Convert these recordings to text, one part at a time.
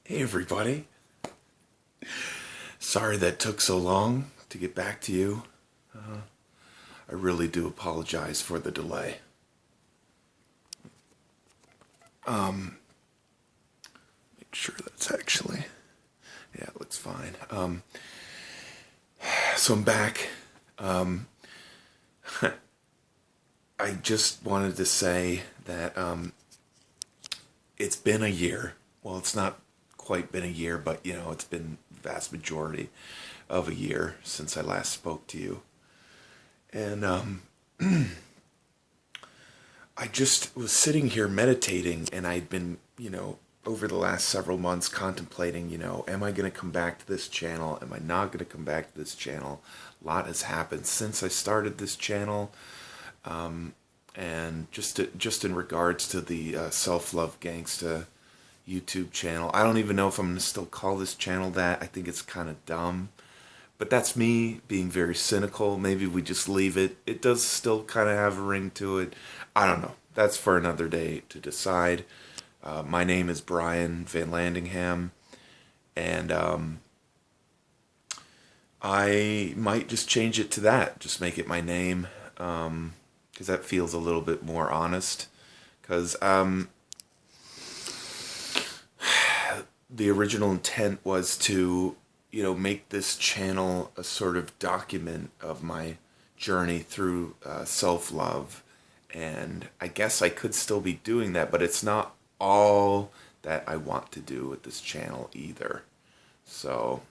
Hey everybody. Sorry that took so long to get back to you. I really do apologize for the delay. Make sure that's actually, yeah, it looks fine. So I'm back. I just wanted to say that it's been a year. Well, it's not quite been a year, but it's been the vast majority of a year since I last spoke to you. And I just was sitting here meditating, and I'd been, over the last several months contemplating, am I going to come back to this channel? Am I not going to come back to this channel? A lot has happened since I started this channel. And just in regards to the Self-Love Gangsta YouTube channel, I don't even know if I'm going to still call this channel that. I think it's kind of dumb. But that's me being very cynical. Maybe we just leave it. It does still kind of have a ring to it. I don't know. That's for another day to decide. My name is Brian Van Landingham. And I might just change it to that. Just make it my name. Because that feels a little bit more honest. Because the original intent was to make this channel a sort of document of my journey through self-love. And I guess I could still be doing that, but it's not all that I want to do with this channel either. So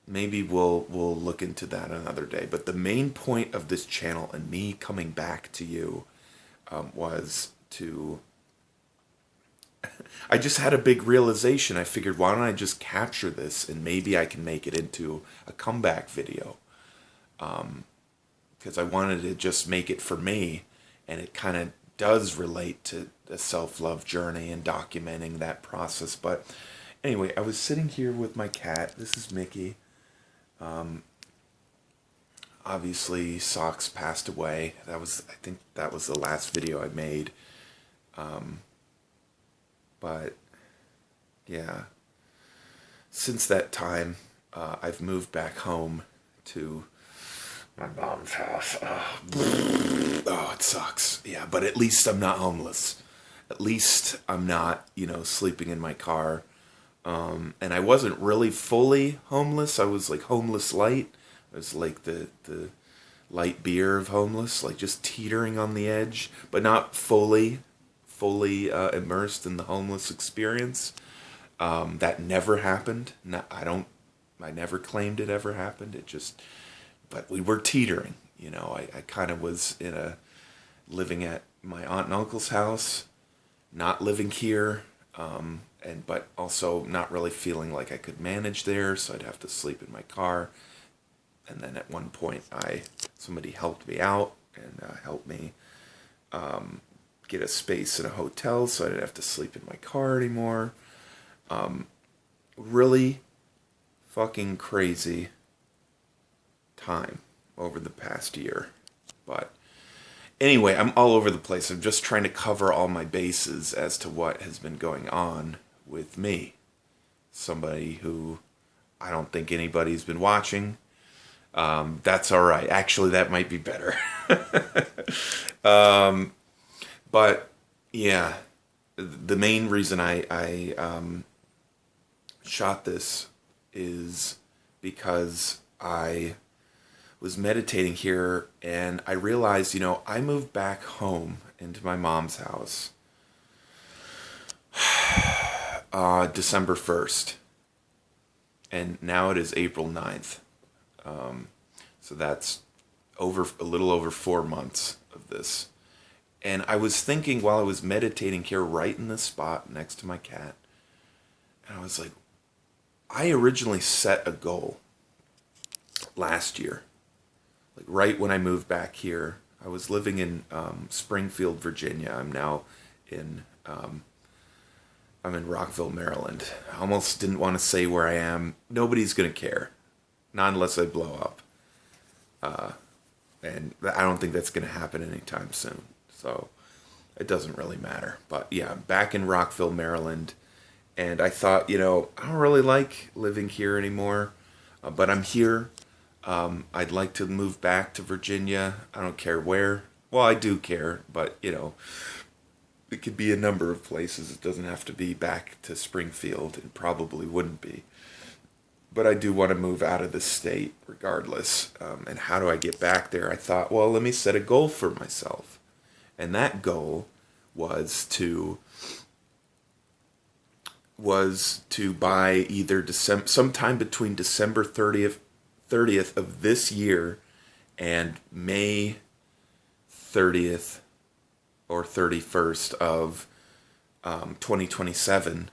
maybe we'll look into that another day. But the main point of this channel and me coming back to you was to... I just had a big realization. I figured, why don't I just capture this and maybe I can make it into a comeback video. Because I wanted to just make it for me, and it kind of does relate to the self-love journey and documenting that process. But anyway, I was sitting here with my cat. This is Mickey. Obviously, Socks passed away. I think that was the last video I made. But yeah, since that time, I've moved back home to my mom's house. Oh, it sucks. Yeah, but at least I'm not homeless. At least I'm not, sleeping in my car. And I wasn't really fully homeless. I was like homeless light. I was like the light beer of homeless, like just teetering on the edge, but not fully immersed in the homeless experience. That never happened. I never claimed it ever happened. But we were teetering. I kind of was living at my aunt and uncle's house, not living here, but also not really feeling like I could manage there, so I'd have to sleep in my car. And then at one point, somebody helped me out and helped me get a space in a hotel so I didn't have to sleep in my car anymore. Really fucking crazy time over the past year. But anyway, I'm all over the place. I'm just trying to cover all my bases as to what has been going on with me. Somebody who I don't think anybody's been watching. That's all right. Actually, that might be better. But yeah, the main reason I shot this is because I was meditating here and I realized, I moved back home into my mom's house December 1st. And now it is April 9th. So that's a little over 4 months of this. And I was thinking while I was meditating here right in this spot next to my cat, and I was like, I originally set a goal last year. Like right when I moved back here, I was living in Springfield, Virginia. I'm now in Rockville, Maryland. I almost didn't want to say where I am. Nobody's going to care. Not unless I blow up. And I don't think that's going to happen anytime soon. So it doesn't really matter. But yeah, I'm back in Rockville, Maryland. And I thought, you know, I don't really like living here anymore, but I'm here. I'd like to move back to Virginia. I don't care where. Well, I do care, but, you know, it could be a number of places. It doesn't have to be back to Springfield. It probably wouldn't be. But I do want to move out of the state regardless. And how do I get back there? I thought, well, let me set a goal for myself. And that goal was to buy either sometime between December 30th of this year and May 30th or 31st of 2027,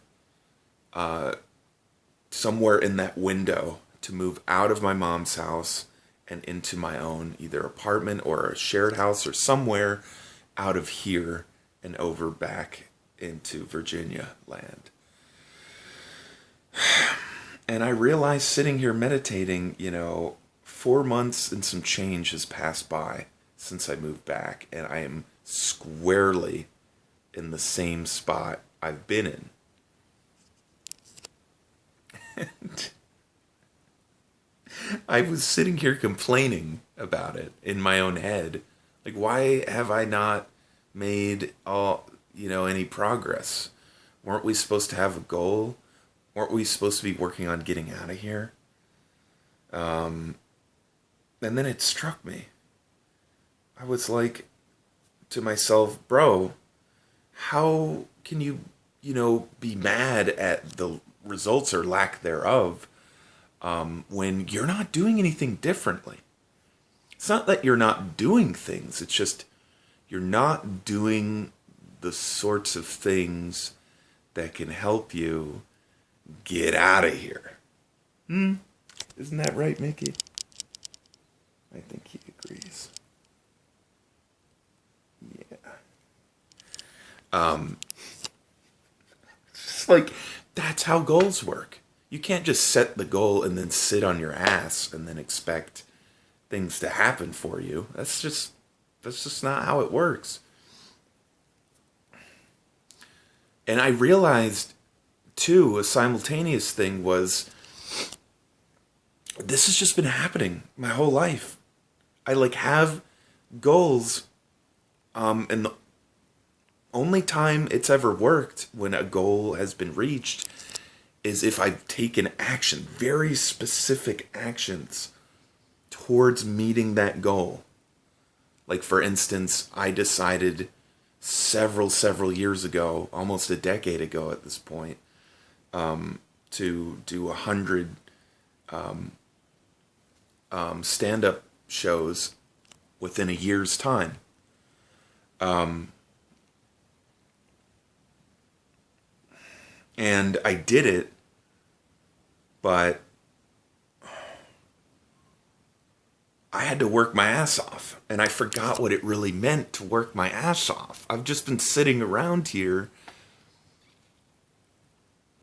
somewhere in that window, to move out of my mom's house and into my own either apartment or a shared house or somewhere out of here and over back into Virginia land. And I realized sitting here meditating, you know, 4 months and some change has passed by since I moved back, and I am squarely in the same spot I've been in. And I was sitting here complaining about it in my own head. Like, why have I not made any progress? Weren't we supposed to have a goal? Weren't we supposed to be working on getting out of here? And then it struck me. I was like to myself, bro, how can you, be mad at the results or lack thereof when you're not doing anything differently? It's not that you're not doing things. It's just you're not doing the sorts of things that can help you get out of here. Isn't that right, Mickey? I think he agrees. Yeah. It's like, that's how goals work. You can't just set the goal and then sit on your ass and then expect things to happen for you. That's just not how it works. And I realized, too, a simultaneous thing was, this has just been happening my whole life. I have goals, and the only time it's ever worked when a goal has been reached is if I've taken action, very specific actions towards meeting that goal. Like, for instance, I decided several years ago, almost a decade ago at this point, to do 100 stand-up shows within a year's time. And I did it, but I had to work my ass off, and I forgot what it really meant to work my ass off. I've just been sitting around here,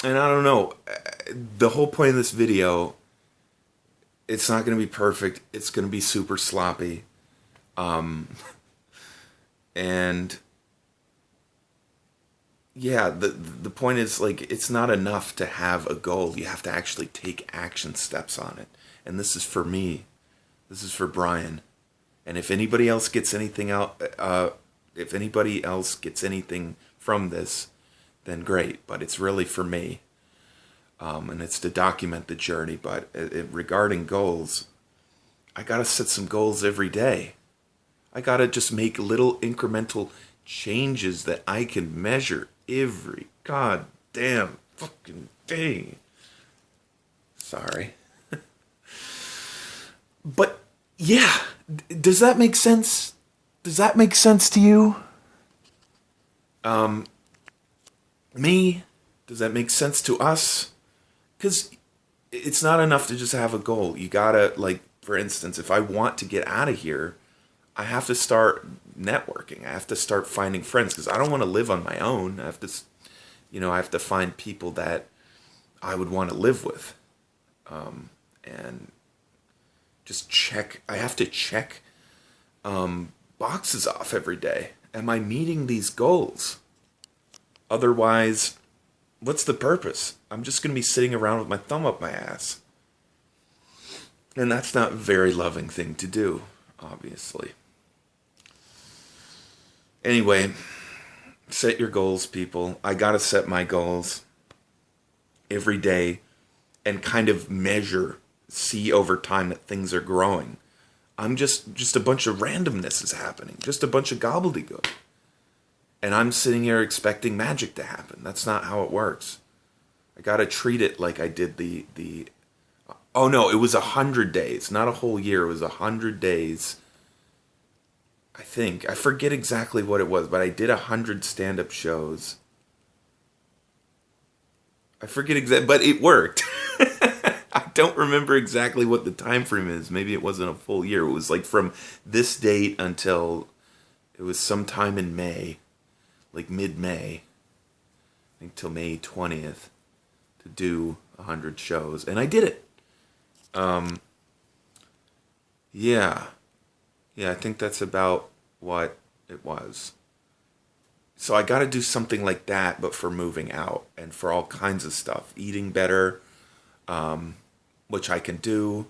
and I don't know, the whole point of this video, it's not going to be perfect, it's going to be super sloppy, and yeah, the point is, it's not enough to have a goal. You have to actually take action steps on it. And this is for me. This is for Brian. And if anybody else gets anything out, if anybody else gets anything from this, then great. But it's really for me. And it's to document the journey. But regarding goals, I gotta set some goals every day. I gotta just make little incremental changes that I can measure every goddamn fucking day. Sorry. But yeah, does that make sense? Does that make sense to you? Me? Does that make sense to us? Because it's not enough to just have a goal. You gotta, for instance, if I want to get out of here, I have to start networking. I have to start finding friends, because I don't want to live on my own. I have to, I have to find people that I would want to live with. And just check. I have to check boxes off every day. Am I meeting these goals? Otherwise, what's the purpose? I'm just going to be sitting around with my thumb up my ass. And that's not a very loving thing to do, obviously. Anyway, set your goals, people. I got to set my goals every day and kind of measure, see over time that things are growing. I'm just a bunch of randomness is happening. Just a bunch of gobbledygook. And I'm sitting here expecting magic to happen. That's not how it works. I gotta treat it like I did the oh no, it was 100 days, not a whole year. It was 100 days. I think. I forget exactly what it was, but I did 100 stand-up shows. I forget exactly, but it worked. I don't remember exactly what the time frame is. Maybe it wasn't a full year. It was like from this date until it was sometime in May, like mid-May, I think till May 20th, to do 100 shows. And I did it. Yeah. Yeah, I think that's about what it was. So I got to do something like that, but for moving out and for all kinds of stuff. Eating better, which I can do.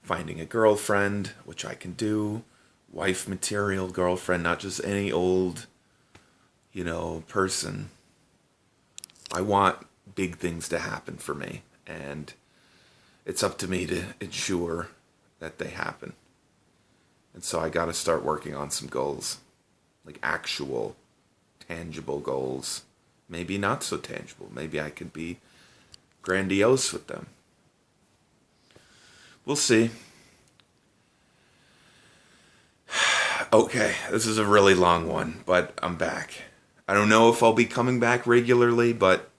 Finding a girlfriend, which I can do. Wife material girlfriend, not just any old, person. I want big things to happen for me, and it's up to me to ensure that they happen. And so I got to start working on some goals, like actual, tangible goals. Maybe not so tangible. Maybe I could be grandiose with them. We'll see. Okay, this is a really long one, but I'm back. I don't know if I'll be coming back regularly, but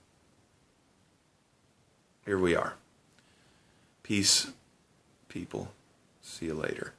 here we are. Peace, people. See you later.